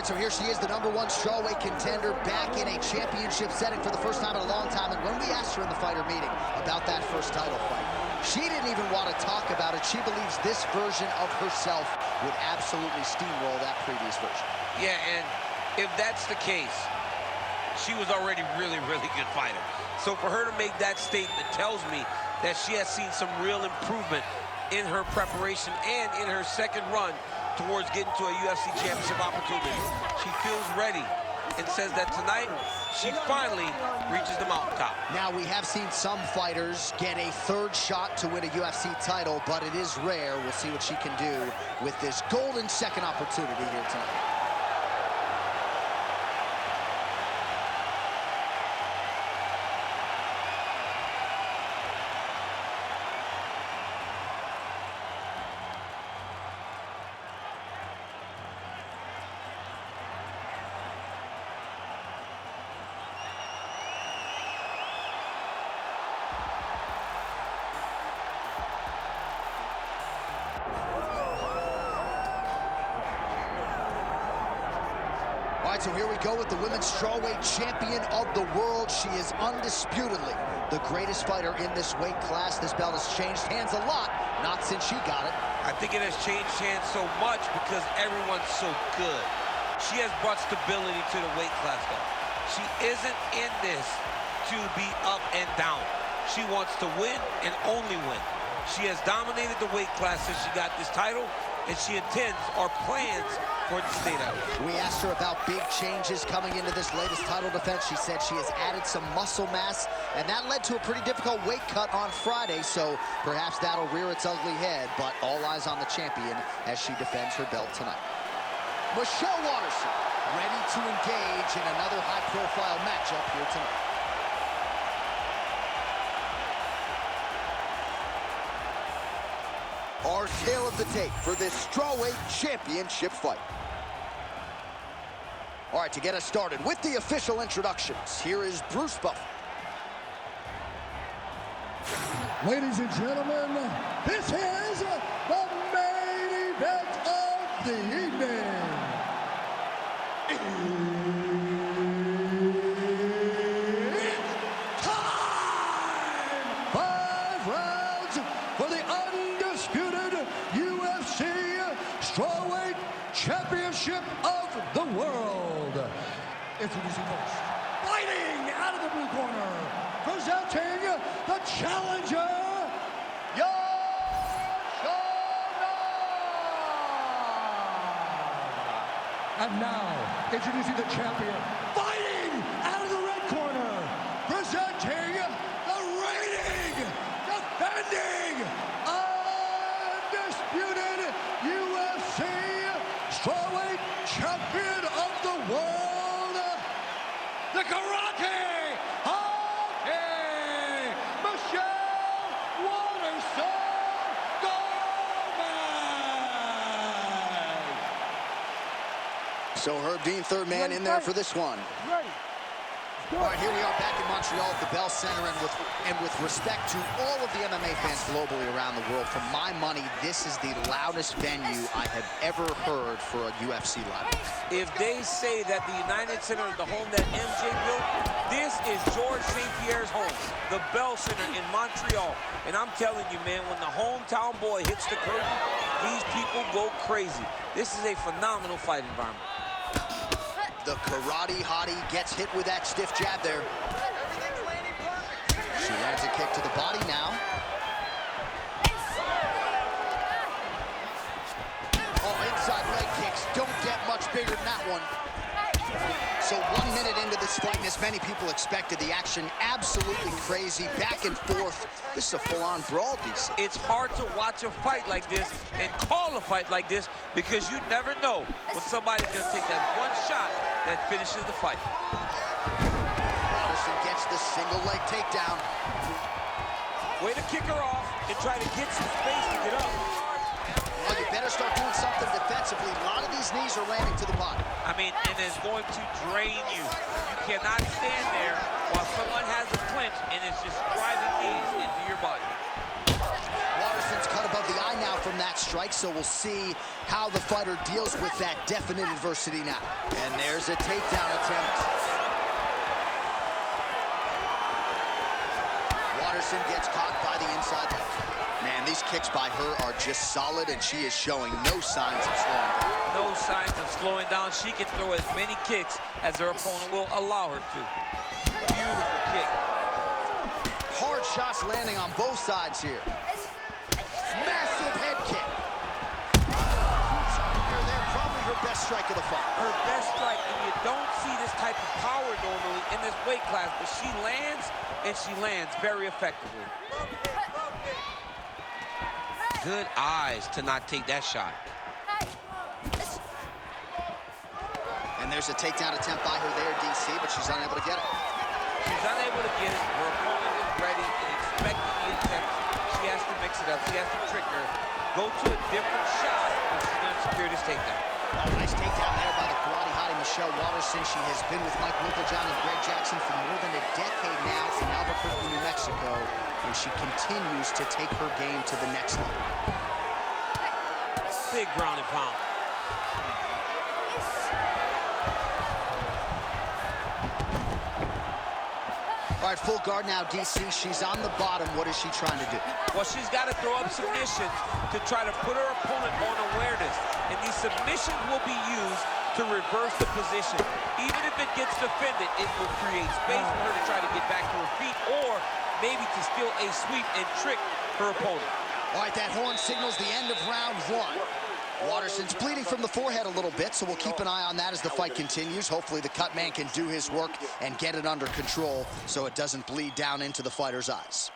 right, so here she is, the #1 strawweight contender, back in a championship setting for the first time in a long time. And when we asked her in the fighter meeting about that first title fight, she didn't even want to talk about it. She believes this version of herself would absolutely steamroll that previous version. Yeah, and if that's the case, she was already really good fighter. So for her to make that statement tells me that she has seen some real improvement in her preparation and in her second run towards getting to a UFC championship opportunity. She feels ready and says that tonight she finally reaches the mountaintop. Now, we have seen some fighters get a third shot to win a UFC title, but it is rare. We'll see what she can do with this golden second opportunity here tonight. All right, so here we go with the women's strawweight champion of the world. She is undisputedly the greatest fighter in this weight class. This belt has changed hands a lot, not since she got it. I think it has changed hands so much because everyone's so good. She has brought stability to the weight class, though. She isn't in this to be up and down. She wants to win and only win. She has dominated the weight class since she got this title, and she intends or plans for it to stay that way. We asked her about big changes coming into this latest title defense. She said she has added some muscle mass, and that led to a pretty difficult weight cut on Friday, so perhaps that'll rear its ugly head, but all eyes on the champion as she defends her belt tonight. Michelle Waterson, ready to engage in another high-profile matchup here tonight. Our tale of the tape for this strawweight championship fight. All right, to get us started with the official introductions, here is Bruce Buffer. Ladies and gentlemen, this is the main event of the evening. It's time! 5 rounds for the undisputed UFC Strawweight Championship of the World. Introducing first, fighting out of the blue corner, presenting the challenger, and now, introducing the champion, fighting out of the red corner, presenting the reigning, defending, undisputed UFC Strawweight Champion of the World, the Karate Hockey, Michelle Waterson-GOMEZ. So Herb Dean, third man in there for this one. All right, here we are back in Montreal at the Bell Center, and with respect to all of the MMA fans globally around the world, for my money, this is the loudest venue I have ever heard for a UFC live. If they say that the United Center is the home that MJ built, this is Georges St. Pierre's home, the Bell Center in Montreal. And I'm telling you, man, when the hometown boy hits the curtain, these people go crazy. This is a phenomenal fight environment. The karate hottie gets hit with that stiff jab there. She lands a kick to the body now. Oh, inside leg kicks don't get much bigger than that one. So 1 minute into this fight, and as many people expected, the action absolutely crazy, back and forth. This is a full-on brawl, DC. It's hard to watch a fight like this and call a fight like this because you never know when somebody's going to take that one shot that finishes the fight. Waterson gets the single leg takedown. Way to kick her off and try to get some space to get up. Well, you better start doing something defensively. A lot of these knees are landing to the body. I mean, it is going to drain you. You cannot stand there while someone has a clinch and it's just driving knees into your body. Waterson's cut above the eye now, from that strike, so we'll see how the fighter deals with that definite adversity now. And there's a takedown attempt. Waterson gets caught by the inside leg. Man, these kicks by her are just solid, and she is showing no signs of slowing down. No signs of slowing down. She can throw as many kicks as her opponent will allow her to. Beautiful kick. Hard shots landing on both sides here. Massive head kick. They're probably her best strike of the fight. Her best strike, and you don't see this type of power normally in this weight class, but she lands, and she lands very effectively. Good eyes to not take that shot. And there's a takedown attempt by her there, DC, but she's unable to get it. She's unable to get it. Her opponent is ready and expecting the attempt. She has to mix it up. She has to trick her. Go to a different shot, and she's going to secure this takedown. Oh, nice takedown there by the karate hottie Michelle Waterson. She has been with Mike Littlejohn and Greg Jackson for more than a decade now in Albuquerque, New Mexico, and she continues to take her game to the next level. Big ground and pound. All right, full guard now, DC. She's on the bottom. What is she trying to do? Well, she's got to throw up submissions to try to put her opponent on awareness. And these submissions will be used to reverse the position. Even if it gets defended, it will create space for her to try to get back to her feet, or maybe to steal a sweep and trick her opponent. All right, that horn signals the end of round one. Waterson's bleeding from the forehead a little bit, so we'll keep an eye on that as the fight continues. Hopefully the cut man can do his work and get it under control so it doesn't bleed down into the fighter's eyes.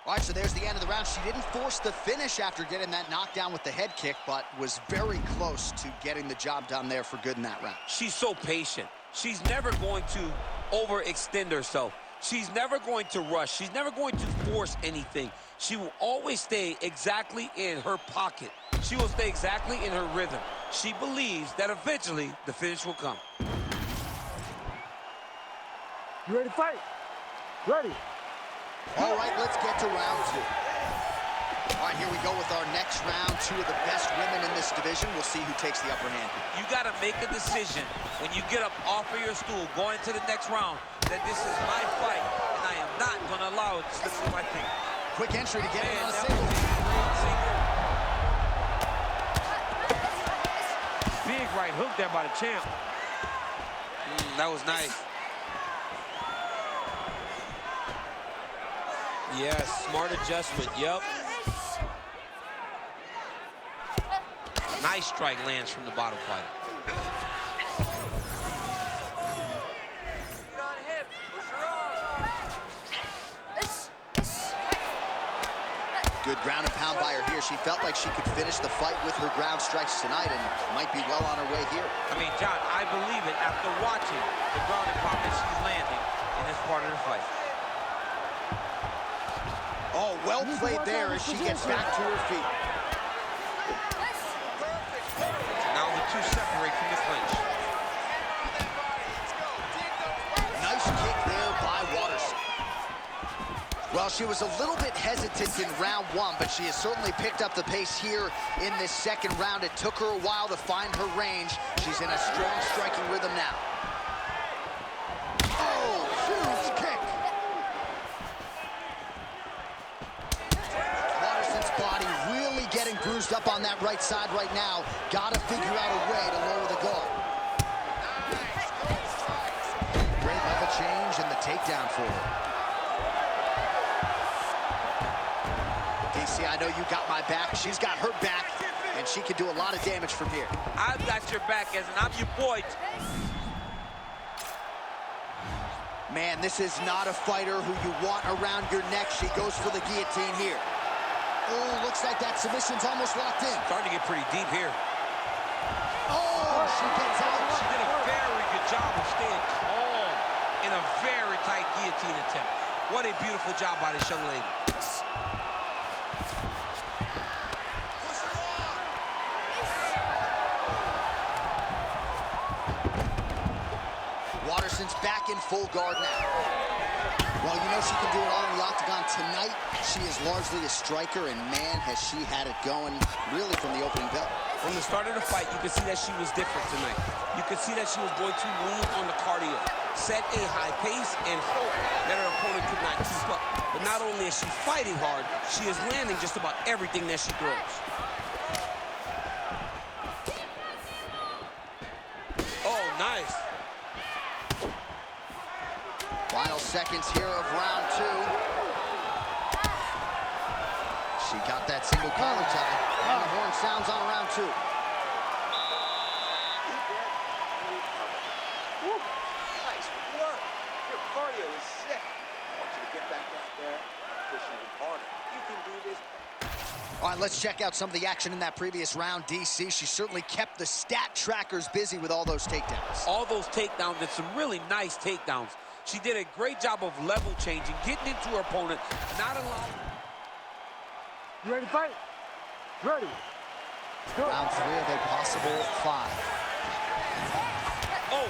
All right, so there's the end of the round. She didn't force the finish after getting that knockdown with the head kick, but was very close to getting the job done there for good in that round. She's so patient. She's never going to overextend herself. She's never going to rush. She's never going to force anything. She will always stay exactly in her pocket. She will stay exactly in her rhythm. She believes that eventually the finish will come. You ready to fight? Ready. All right, let's get to round two. All right, here we go with our next round. Two of the best women in this division. We'll see who takes the upper hand. You got to make a decision when you get up off of your stool going into the next round that this is my fight, and I am not going to allow it to slip through my fingers. Quick entry to get it on a single. Big right hook there by the champ. That was nice. Yes, smart adjustment, yep. Nice strike lands from the bottom fighter. Good ground and pound by her here. She felt like she could finish the fight with her ground strikes tonight and might be well on her way here. I mean, John, I believe it after watching the ground and pound that she's landing in this part of the fight. Oh, well played there as she gets back to her feet. Now the two separate from the clinch. Nice kick there by Waterson. Well, she was a little bit hesitant in round one, but she has certainly picked up the pace here in this second round. It took her a while to find her range. She's in a strong striking rhythm now. Oh, huge kick. Waterson's body really getting bruised up on that right side right now. Got to figure out a way to lower the guard. Great level change and the takedown for her. DC, I know you got my back. She's got her back, and she can do a lot of damage from here. I've got your back, as I'm your boy. Man, this is not a fighter who you want around your neck. She goes for the guillotine here. Oh, looks like that submission's almost locked in. Starting to get pretty deep here. Oh, she gets out. She did a very good job of staying calm in a very tight guillotine attempt. What a beautiful job by this young lady. Waterson's back in full guard now. Well, you know she can do it all in the octagon. Tonight, she is largely a striker, and man, has she had it going really from the opening bell. From the start of the fight, you could see that she was different tonight. You could see that she was going to lean on the cardio, set a high pace, and hope that her opponent could not keep up. But not only is she fighting hard, she is landing just about everything that she throws. Oh, nice. Final seconds here of round 2. She got that single collar tie, and the horn sounds on round 2. Nice work. Your cardio is sick. I want you to get back out there, pushing it harder. You can do this. All right, let's check out some of the action in that previous round, DC. She certainly kept the stat trackers busy with all those takedowns. All those takedowns, and some really nice takedowns. She did a great job of level changing, getting into her opponent, not allowing... You ready to fight? Ready. Go. Round 3 of a possible 5. Oh!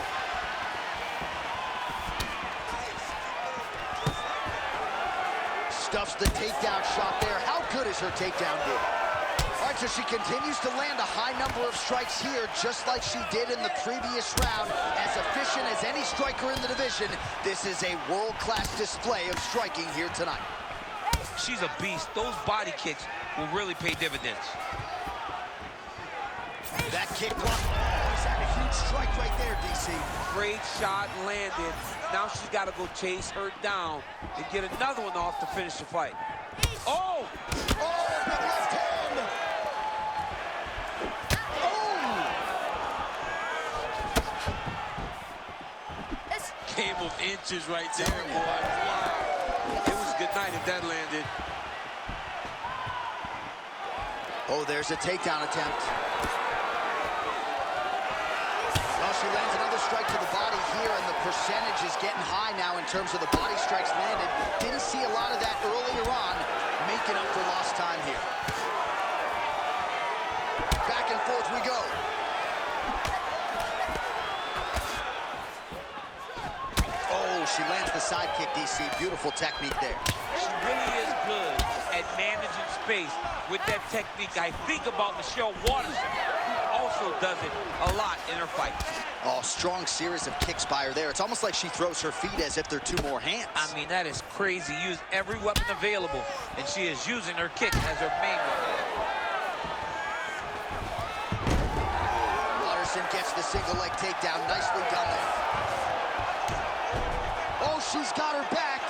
Stuffs the takedown shot there. How good is her takedown hit? All right, so she continues to land a high number of strikes here, just like she did in the previous round. As efficient as any striker in the division, this is a world-class display of striking here tonight. She's a beast. Those body kicks will really pay dividends. That kick block. He's had a huge strike right there, DC. Great shot landed. Now she's got to go chase her down and get another one off to finish the fight. Oh! Oh, big left hand. Oh! Game of inches right there, boy. Wow. It was a good night if that landed. Oh, there's a takedown attempt. Well, she lands another strike to the body here, and the percentage is getting high now in terms of the body strikes landed. Didn't see a lot of that earlier on, making up for lost time here. Back and forth we go. Oh, she lands the side kick, DC. Beautiful technique there. She really is good at managing space with that technique. I think about Michelle Waterson, who also does it a lot in her fight. Oh, strong series of kicks by her there. It's almost like she throws her feet as if they're 2 more hands. I mean, that is crazy. Use every weapon available, and she is using her kick as her main weapon. Waterson gets the single leg takedown. Nicely done there. Oh, she's got her back.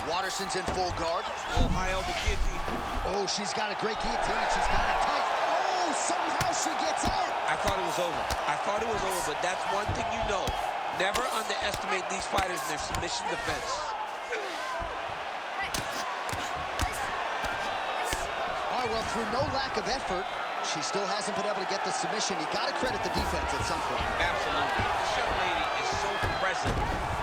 Waterson's in full guard. Oh, high elbow guillotine. Oh, she's got a great guillotine. She's got it tight. Oh, somehow she gets out. I thought it was over. I thought it was over, but that's one thing you know. Never underestimate these fighters in their submission defense. All right, well, through no lack of effort, she still hasn't been able to get the submission. You got to credit the defense at some point. Absolutely. This young lady is so present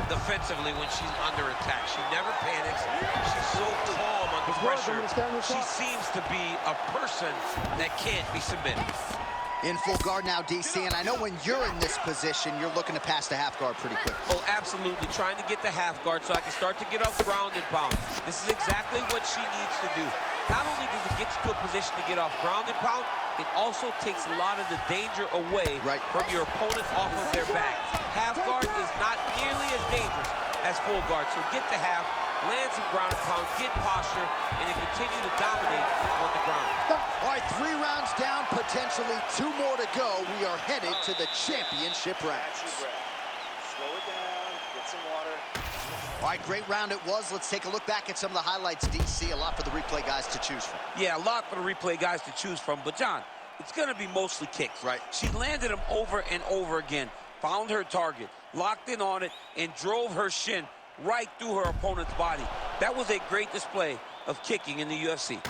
defensively when she's under attack. She never panics. She's so calm under pressure. She seems to be a person that can't be submitted. In full guard now, DC, and I know when you're in this position, you're looking to pass the half guard pretty quick. Oh, absolutely. Trying to get the half guard so I can start to get off ground and pound. This is exactly what she needs to do. Not only does it get you to a position to get off ground and pound, it also takes a lot of the danger away from your opponent off of their back. Half guard is not nearly as dangerous as full guard, so get the half, land some ground and pound, get posture, and then continue to dominate on the ground. All right, 3 rounds down, potentially 2 more to go. We are headed to the championship rounds. Slow it down, get some water. All right, great round it was. Let's take a look back at some of the highlights, DC. A lot for the replay guys to choose from. Yeah, a lot for the replay guys to choose from. But, John, it's going to be mostly kicks. Right. She landed them over and over again, found her target, locked in on it, and drove her shin right through her opponent's body. That was a great display of kicking in the UFC.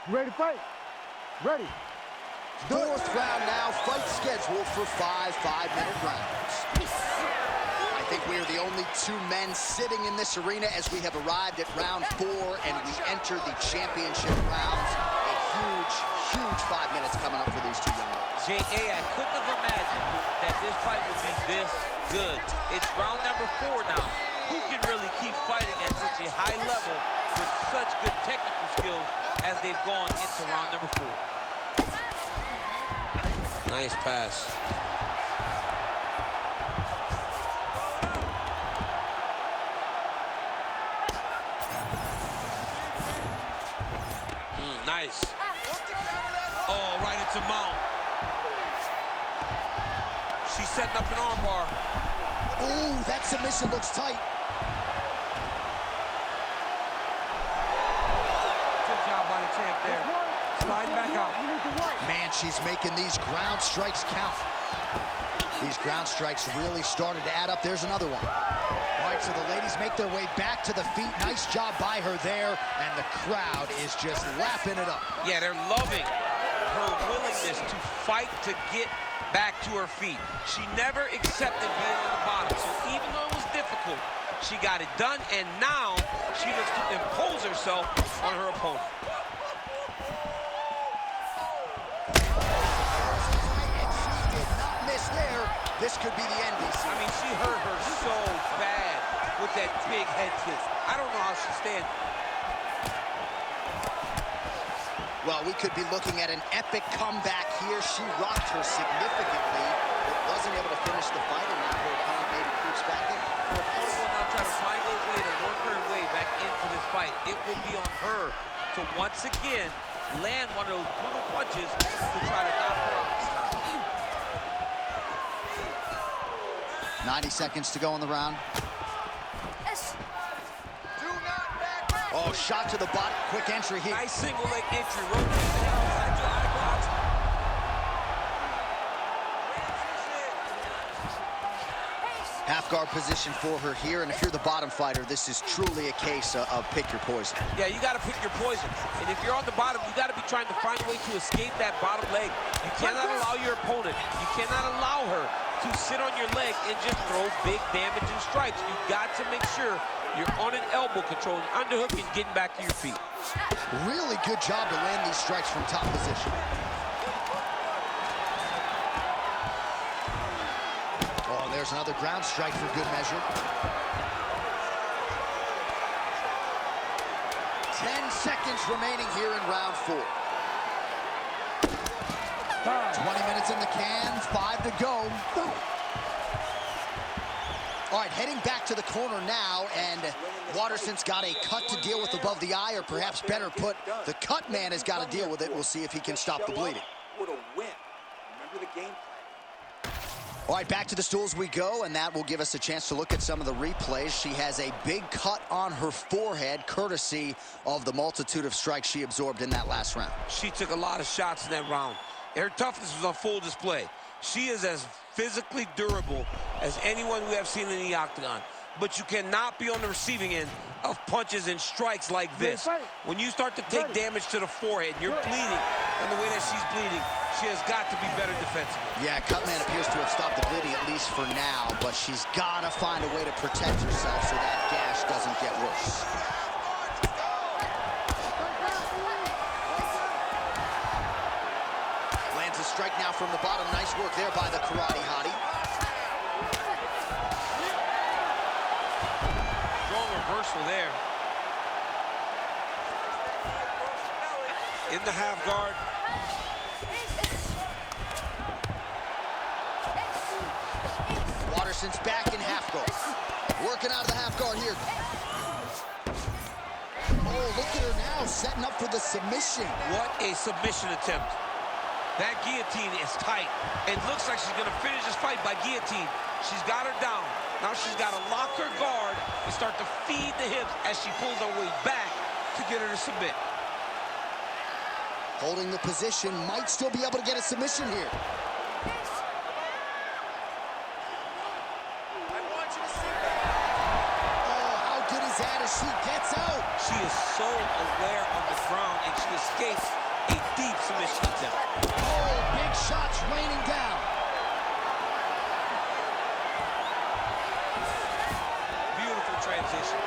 You ready to fight? Ready. 4th round now, fight scheduled for 5 5-minute rounds. I think we are the only 2 men sitting in this arena as we have arrived at round 4 and we enter the championship rounds. A huge 5 minutes coming up for these 2 young ladies. J.A., I couldn't have imagined that this fight will be this good. It's round number 4 now. Who can really keep fighting at such a high level with such good technical skills as they've gone into round number 4? Nice pass. Nice. Oh, right into mount. She's setting up an arm bar. Ooh, that submission looks tight. Good job by the champ there. Sliding back out. Man, she's making these ground strikes count. These ground strikes really started to add up. There's another one. All right, so the ladies make their way back to the feet. Nice job by her there, and the crowd is just lapping it up. Yeah, they're loving her willingness to fight to get back to her feet. She never accepted being on the bottom, so even though it was difficult, she got it done, and now she looks to impose herself on her opponent. There, this could be the end. I mean, she hurt her so bad with that big head kick. I don't know how she stands. Well, we could be looking at an epic comeback here. She rocked her significantly, but wasn't able to finish the fight, and now her opponent maybe creeps back in. Her opponent will now try to find a way to work her way back into this fight. It will be on her to once again land one of those brutal punches to try to knock her out this time. 90 seconds to go in the round. Oh, shot to the body. Quick entry here. Nice single leg entry. Rotating the head outside your eyebrows. Half guard position for her here, and if you're the bottom fighter, this is truly a case of pick your poison. Yeah, you got to pick your poison. And if you're on the bottom, you got to be trying to find a way to escape that bottom leg. You cannot allow your opponent, you cannot allow her to sit on your leg and just throw big damaging strikes. You got to make sure you're on an elbow control, an underhook, and getting back to your feet. Really good job to land these strikes from top position. Oh, there's another ground strike for good measure. 10 seconds remaining here in round 4. 20 minutes in the can, 5 to go. All right, heading back to the corner now, and Waterson's got a cut to deal with above the eye, or perhaps better put, the cut man has got to deal with it. We'll see if he can stop the bleeding. What a win. Remember the game plan. All right, back to the stools we go, and that will give us a chance to look at some of the replays. She has a big cut on her forehead, courtesy of the multitude of strikes she absorbed in that last round. She took a lot of shots in that round. Her toughness was on full display. She is as physically durable as anyone we have seen in the octagon. But you cannot be on the receiving end of punches and strikes like this. When you start to take damage to the forehead, you're bleeding, and the way that she's bleeding, she has got to be better defensively. Yeah, Cutman appears to have stopped the bleeding, at least for now, but she's got to find a way to protect herself so that gash doesn't get worse. Lands a strike now from the bottom. Nice work there by the karate hottie. Strong reversal there. In the half guard. Waterson's back in half guard. Working out of the half guard here. Oh, look at her now, setting up for the submission. What a submission attempt. That guillotine is tight. It looks like she's going to finish this fight by guillotine. She's got her down. Now she's got to lock her guard and start to feed the hips as she pulls her way back to get her to submit. Holding the position, might still be able to get a submission here. Oh, how good is that as she gets out? She is so aware on the ground, and she escapes a deep submission attempt. Oh, big shots raining down. Beautiful transition.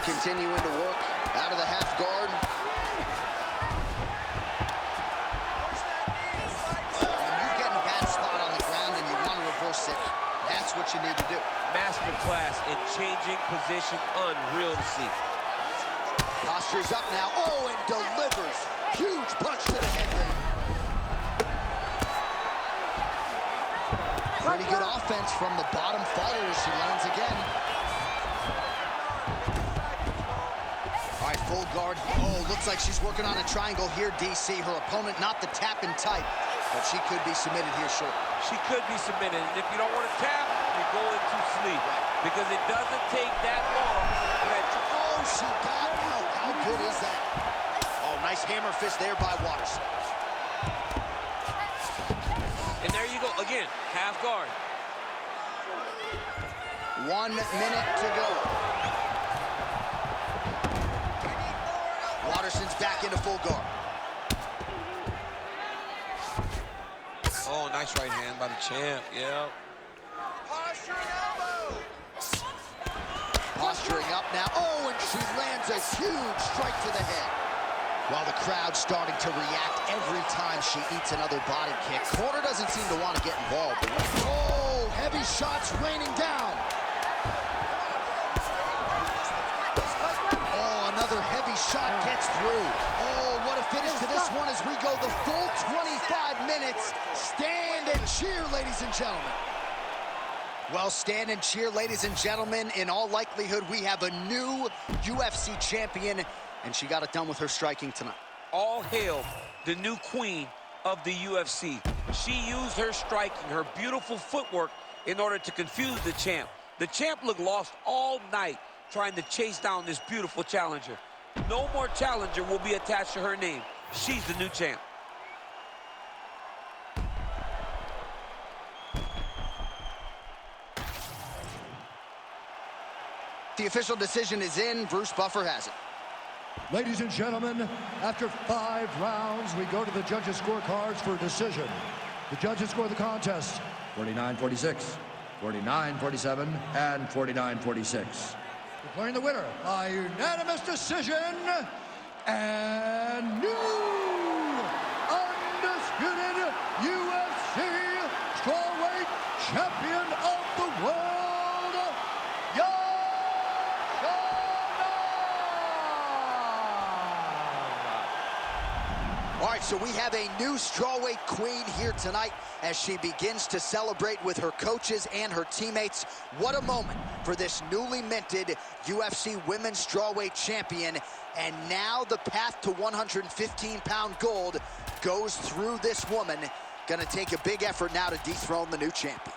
Continuing to work out of the half guard. Oh, and you changing position, unreal to see. Posture's up now. Oh, and delivers. Huge punch to the head there. Pretty good offense from the bottom fighter as she lands again. All right, full guard. Oh, looks like she's working on a triangle here, DC. Her opponent not the tapping type, but she could be submitted here short. She could be submitted, and if you don't want to tap, you go into sleep, because it doesn't take that long for that. Oh, she got out. How good is that? Oh, nice hammer fist there by Waterson. And there you go, again, half guard. 1 minute to go. Waterson's back into full guard. Oh, nice right hand by the champ, yeah. Posture and elbow. Posturing up now. Oh, and she lands a huge strike to the head. While the crowd's starting to react every time she eats another body kick. Corner doesn't seem to want to get involved. Oh, heavy shots raining down. Oh, another heavy shot gets through. Oh, what a finish to this one as we go the full 25 minutes. Stand and cheer, ladies and gentlemen. Well, stand and cheer, ladies and gentlemen. In all likelihood, we have a new UFC champion, and she got it done with her striking tonight. All hail the new queen of the UFC. She used her striking, her beautiful footwork, in order to confuse the champ. The champ looked lost all night trying to chase down this beautiful challenger. No more challenger will be attached to her name. She's the new champ. The official decision is in. Bruce Buffer has it. Ladies and gentlemen, after 5 rounds, we go to the judges' scorecards for a decision. The judges score the contest 49-46, 49-47, and 49-46. Declaring the winner by unanimous decision, and new undisputed UFC strawweight champion of the world, All right, so we have a new strawweight queen here tonight as she begins to celebrate with her coaches and her teammates. What a moment for this newly minted UFC Women's Strawweight Champion. And now the path to 115-pound gold goes through this woman. Gonna take a big effort now to dethrone the new champion.